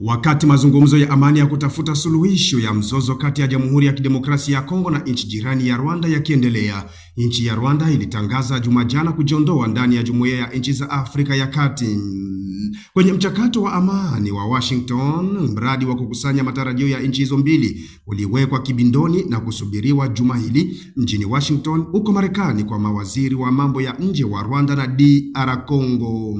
Wakati mazungumzo ya amani ya kutafuta suluhisho ya mzozo kati ya Jamhuri ya Kidemokrasia ya Kongo na nchi jirani ya Rwanda yakiendelea, nchi ya Rwanda ilitangaza Jumajana kujiondoa ndani ya Jumuiya ya Nchi za Afrika ya Kati. Kwenye mchakato wa amani wa Washington, mradi wa kukusanya matarajio ya nchi hizo mbili uliwekwa kibindoni na kusubiriwa juma hili mjini Washington huko Marekani kwa mawaziri wa mambo ya nje wa Rwanda na DR Congo.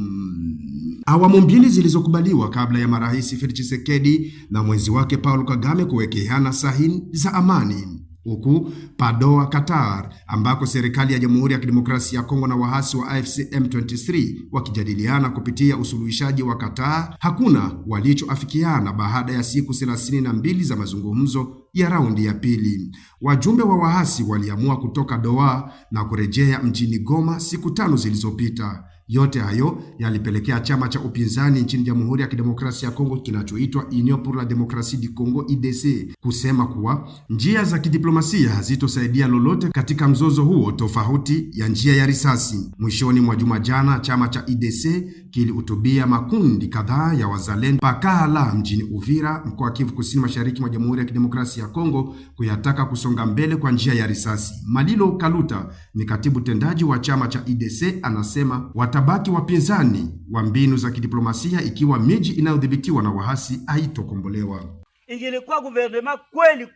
Awamu mbili zilizokubaliwa kabla ya marais Felix Tshisekedi na mwenzi wake Paul Kagame kuwekeana sahihi za amani. Huku Padoa, Qatar, ambako serikali ya Jamhuri ya Kidemokrasia ya Kongo na waasi wa AFC M23 wakijadiliana kupitia usuluhishaji wa Qatar, hakuna walichoafikiana baada ya siku 32 za mazungumzo ya raundi ya pili. Wajumbe wa waasi waliamua kutoka Doha na kurejea mjini Goma siku 5 zilizopita. Yote hayo yalipelekea chama cha upinzani nchini Jamhuri ya Kidemokrasia ya Kongo kinachoitwa Union pour la Démocratie du Congo IDC kusema kuwa njia za kidiplomasia hazitosaidia lolote katika mzozo huo tofauti ya njia ya risasi. Mwishoni mwa juma jana, chama cha IDC kilihutubia makundi kadhaa ya wazalendo Pakahala mjini Uvira, mkoa wa Kivu Kusini Mashariki mwa Jamhuri ya Kidemokrasia ya Kongo, kuyataka kusonga mbele kwa njia ya risasi. Malilo Kaluta ni katibu tendaji wa chama cha IDC, anasema watabaki wapinzani wa mbinu za kidiplomasia ikiwa miji inayodhibitiwa na wahasi haitokombolewa. Ingilikuwa guvernema kweli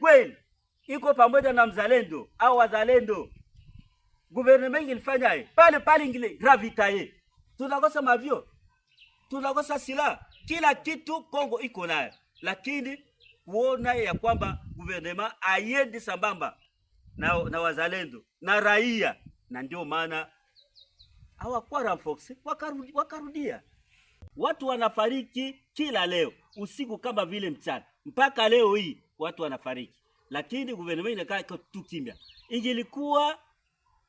iko pamoja na mzalendo au wazalendo, guvernema ingilifanya pale ingile gravitaye. Tunakosa mavio, tunakosa silaha, kila kitu Kongo iko nayo, lakini kuona ya kwamba guvernema haiendi sambamba na wazalendo na raia, na ndio maana hawakuwa renforce, wakarudia. Watu wanafariki kila leo, usiku kama vile mchana. Mpaka leo hii watu wanafariki, lakini guvernema inakaa tu kimya. Ingilikuwa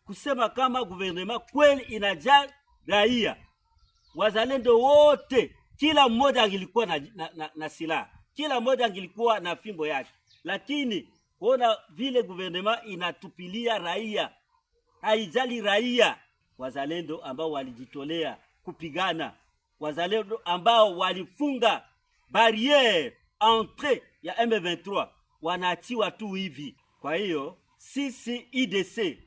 kusema kama guvernema kweli inajaa raia, wazalendo wote, kila mmoja angilikuwa na silaha, kila mmoja angilikuwa na fimbo yake. Lakini kuona vile guvernema inatupilia raia, haijali raia, wazalendo ambao walijitolea kupigana, wazalendo ambao walifunga barriere entrée ya M23 wanaachiwa tu hivi. Kwa hiyo sisi IDC,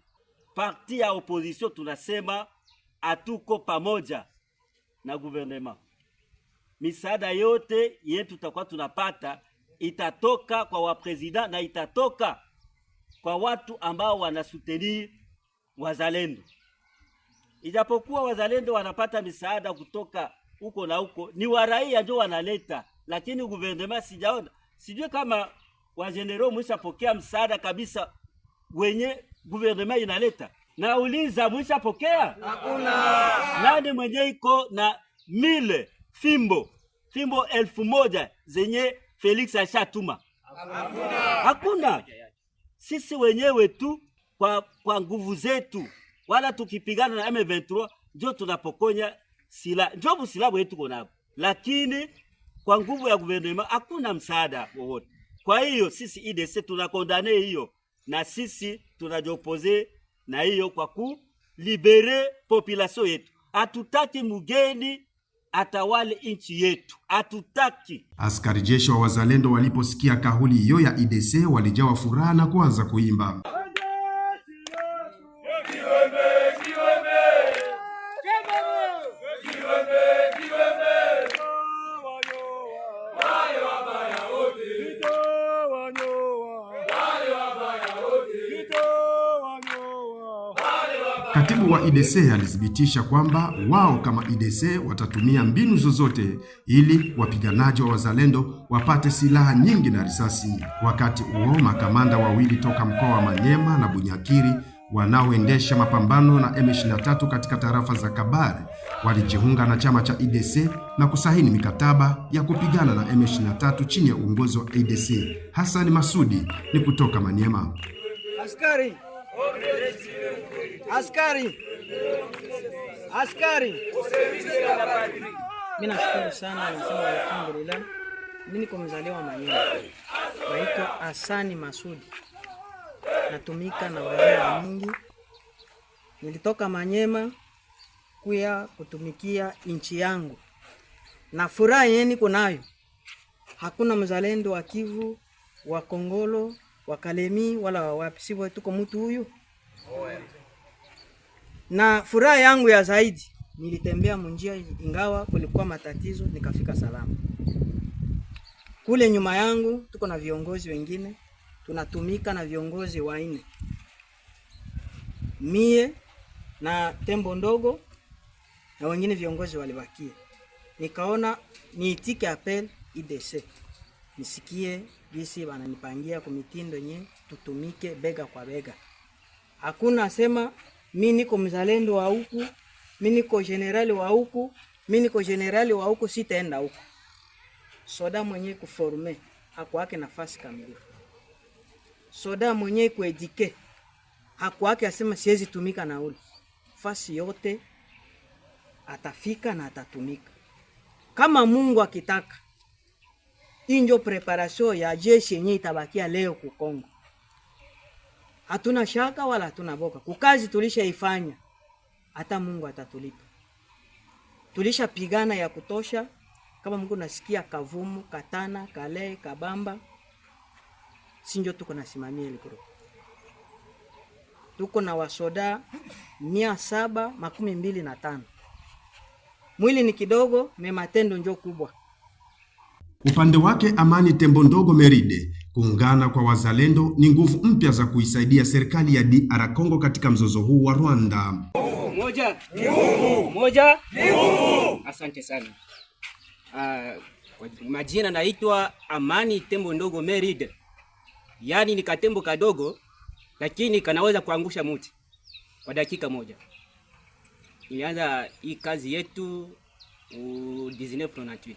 parti ya opposition, tunasema hatuko pamoja na guvernema. Misaada yote yetu tutakuwa tunapata itatoka kwa wapresident na itatoka kwa watu ambao wanasutenir wazalendo. Ijapokuwa wazalendo wanapata misaada kutoka huko na huko, ni waraia ndio wanaleta, lakini guvernema sijaona. Sijui kama wajenero mwishapokea msaada kabisa wenye guvernema inaleta. Nauliza, mwishapokea? Hakuna. Nani mwenye iko na 1000 fimbo 1000 zenye Felix ashatuma? Hakuna. Sisi wenyewe tu kwa nguvu zetu, wala tukipigana na M23 ndio tunapokonya silaha, ndio silaha wetu konao, lakini kwa nguvu ya guvernema hakuna msaada wowote. Kwa hiyo sisi IDC tunakondane hiyo, na sisi tunajopose na hiyo kwa kulibere population yetu. Hatutaki mugeni atawale nchi yetu, hatutaki. Askari jeshi wa wazalendo waliposikia kauli hiyo ya IDC walijawa furaha na kuanza kuimba. Katibu wa IDC alithibitisha kwamba wao kama IDC watatumia mbinu zozote ili wapiganaji wa wazalendo wapate silaha nyingi na risasi. Wakati huo, makamanda wawili toka mkoa wa Manyema na Bunyakiri wanaoendesha mapambano na M23 katika tarafa za Kabare walijiunga na chama cha IDC na kusaini mikataba ya kupigana na M23 chini ya uongozi wa IDC. Hassan Masudi ni kutoka Manyema. Askari. Mimi nashukuru sana, nasema alhamdulillah. Mimi niko mzaliwa wa Manyema. Naitwa Hassan Masudi. Natumika na wazee mingi. Nilitoka Manyema kuya kutumikia nchi yangu. Na furaha yenyewe niko nayo Hakuna mzalendo wa Kivu, wa Kongolo, wa Kalemi wala wa wapi. Sivyo tuko mtu huyu. Na furaha yangu ya zaidi, nilitembea munjia ingawa kulikuwa matatizo, nikafika salama. Kule nyuma yangu tuko na viongozi wengine, tunatumika na viongozi 4. Mie na Tembo Ndogo na wengine viongozi walibakia. Nikaona niitike appel IDC. Nisikie jinsi wananipangia kumitindo yenye tutumike bega kwa bega. Hakuna sema mimi niko mzalendo wa huku, mimi niko generali wa huku, mimi niko generali wa huku sitaenda huku. Soda mwenye kuforme hakuwake nafasi kamili. Soda mwenye kuedike hakuwake asema siwezi tumika na ule. Fasi yote atafika na atatumika. Kama Mungu akitaka. Hii ndio preparation ya jeshi yenye itabakia leo ku Kongo. Hatuna shaka wala hatuna boka. Kukazi tulishaifanya. Hata Mungu atatulipa. Tulishapigana ya kutosha. Kama Mungu nasikia Kavumu, Katana, Kale, Kabamba. Sinjo tuko nasimamia ile group. Tuko na wasoda 725. Mwili ni kidogo, matendo njo kubwa. Upande wake Amani Tembo Ndogo Meride, kuungana kwa wazalendo ni nguvu mpya za kuisaidia serikali ya DR Congo katika mzozo huu wa Rwanda. Moja ni nguvu. Moja ni nguvu. Asante sana. Kwa majina naitwa Amani Tembo Ndogo Meride. Yaani ni katembo kadogo lakini kanaweza kuangusha mti kwa dakika moja. Nilianza hii kazi yetu 1998.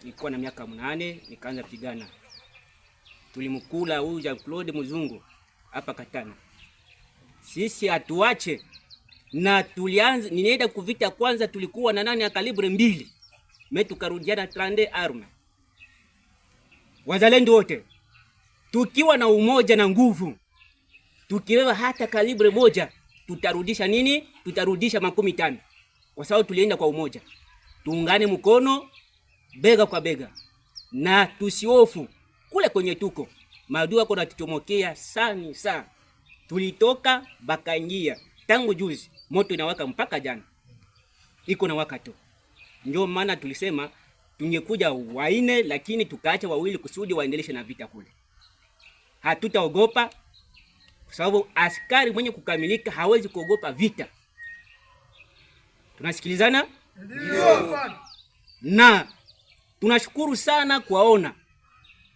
Nilikuwa na miaka 8 nikaanza pigana. Tulimkula huyu Jean Claude Muzungu hapa Katana. Sisi atuache na tulianza ninaenda kuvita kwanza tulikuwa na nani ya kalibre 2. Mimi tukarudiana 30 arme. Wazalendo wote tukiwa na umoja na nguvu. Tukiwewa hata kalibre 1 tutarudisha nini? Tutarudisha 15. Kwa sababu tulienda kwa umoja. Tuungane mkono bega kwa bega. Na tusiofu kule kwenye tuko. Maadui wako natuchomokea sana. Tulitoka bakaingia. Tangu juzi moto inawaka mpaka jana. Iko na waka tu. Ndio maana tulisema tungekuja 4 lakini tukaacha 2 kusudi waendeleshe na vita kule. Hatutaogopa kwa sababu askari mwenye kukamilika hawezi kuogopa vita. Tunasikilizana? Ndio. Na tunashukuru sana kuwaona.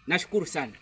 Nashukuru sana.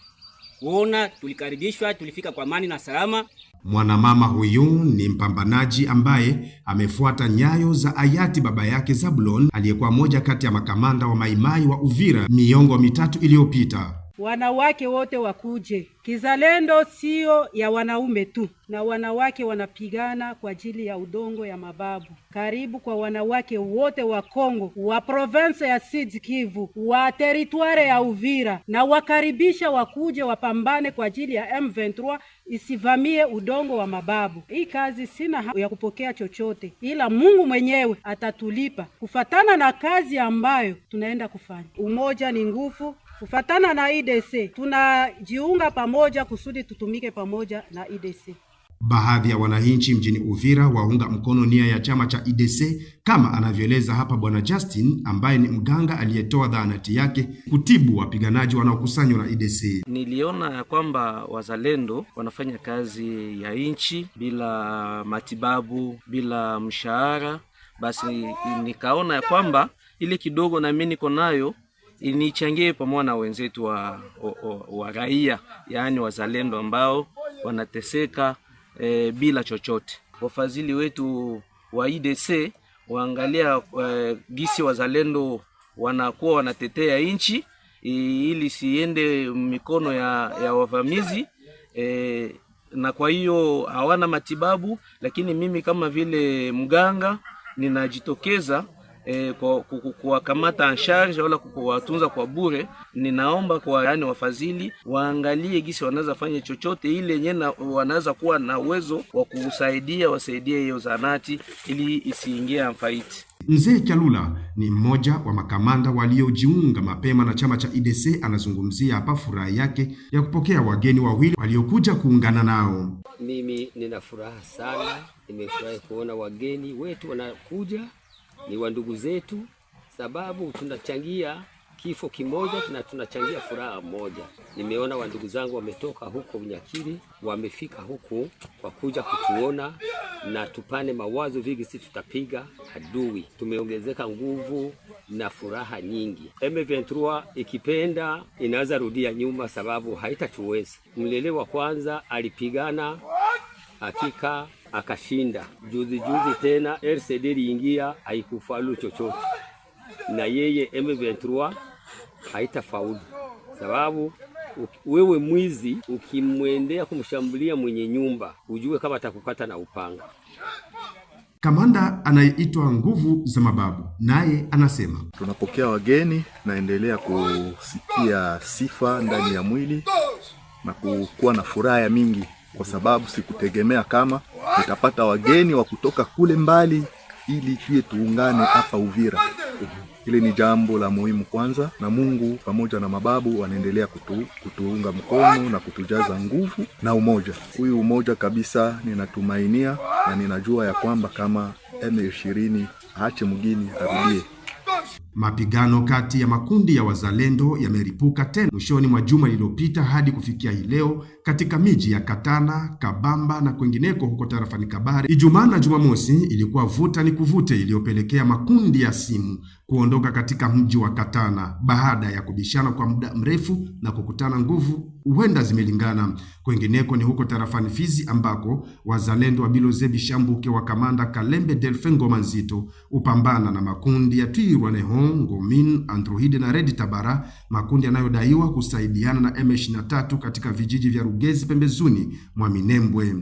Kuona tulikaribishwa, tulifika kwa amani na salama. Mwanamama huyu ni mpambanaji ambaye amefuata nyayo za hayati baba yake Zabulon aliyekuwa moja kati ya makamanda wa Maimai wa Uvira miongo 3 iliyopita. Wanawake wote wakuje. Kizalendo sio ya wanaume tu, na wanawake wanapigana kwa ajili ya udongo ya mababu. Karibu kwa wanawake wote wa Kongo, wa province ya Sud Kivu, wa territoire ya Uvira, na wakaribisha wakuje wapambane kwa ajili ya M23 isivamie udongo wa mababu. Hii kazi sina ya kupokea chochote, ila Mungu mwenyewe atatulipa kufatana na kazi ambayo tunaenda kufanya. Umoja ni nguvu. Kufatana na IDC, tunajiunga pamoja kusudi tutumike pamoja na IDC. Baadhi ya wananchi mjini Uvira waunga mkono nia ya chama cha IDC kama anavyoeleza hapa Bwana Justin ambaye ni mganga aliyetoa dhahanati yake kutibu wapiganaji wanaokusanywa na IDC. Niliona ya kwamba wazalendo wanafanya kazi ya inchi bila matibabu, bila mshahara. Basi nikaona ya kwamba ile kidogo na mimi niko nayo inichangie pamoja na wenzetu wa raia, yani wazalendo ambao wanateseka bila chochote. Wafadhili wetu wa IDC waangalia gisi wazalendo wanakuwa wanatetea inchi ili siende mikono ya wavamizi, na kwa hiyo hawana matibabu, lakini mimi kama vile mganga ninajitokeza kuwakamata en charge wala kuwatunza kwa bure. Ninaomba kwa yani wafadhili waangalie gisi wanaweza fanya chochote ile yenye wanaweza kuwa na uwezo wa kusaidia, wasaidie hiyo zanati ili isiingie mfaiti. Mzee Kyalula ni mmoja wa makamanda waliojiunga mapema na chama cha IDC. Anazungumzia hapa furaha yake ya kupokea wageni wawili waliokuja kuungana nao. Mimi nina furaha sana, nimefurahi kuona wageni wetu wanakuja, ni wa ndugu zetu, sababu tunachangia kifo kimoja na tunachangia furaha moja. Nimeona wa ndugu zangu wametoka huko Bunyakiri, wamefika huku kwa kuja kutuona na tupane mawazo vingi, si tutapiga adui. Tumeongezeka nguvu na furaha nyingi. M23 ikipenda inaweza rudia nyuma, sababu haitatuweza. Mlele wa kwanza alipigana hakika akashinda. Juzi tena RCD iliingia haikufaulu chochote, na yeye M23 haitafaulu, sababu wewe mwizi ukimwendea kumshambulia mwenye nyumba ujue kama atakukata na upanga. Kamanda anayeitwa Nguvu za Mababu naye anasema, tunapokea wageni, naendelea kusikia sifa ndani ya mwili na kuwa na furaha ya mingi, kwa sababu sikutegemea kama nitapata wageni wa kutoka kule mbali ili tuwe tuungane hapa Uvira. Hili ni jambo la muhimu kwanza, na Mungu pamoja na mababu wanaendelea kutuunga mkono na kutujaza nguvu na umoja. Huyu umoja kabisa ninatumainia na ninajua ya kwamba kama M20 aache mgini arudie. Mapigano kati ya makundi ya wazalendo yameripuka tena mwishoni mwa juma lililopita hadi kufikia hii leo katika miji ya Katana, Kabamba na kwingineko huko tarafani Kabare. Ijumaa na Jumamosi ilikuwa vuta ni kuvute iliyopelekea makundi ya simu kuondoka katika mji wa Katana baada ya kubishana kwa muda mrefu na kukutana nguvu huenda zimelingana. Kwingineko ni huko tarafani Fizi ambako wazalendo wa Biloze Bishambuke wa kamanda Kalembe Delphin Ngoma Nzito upambana na makundi ya Twirwaneho, Ngomin, Android na Red Tabara, makundi yanayodaiwa kusaidiana na M23 katika vijiji vya Rugezi pembezoni mwa Minembwe.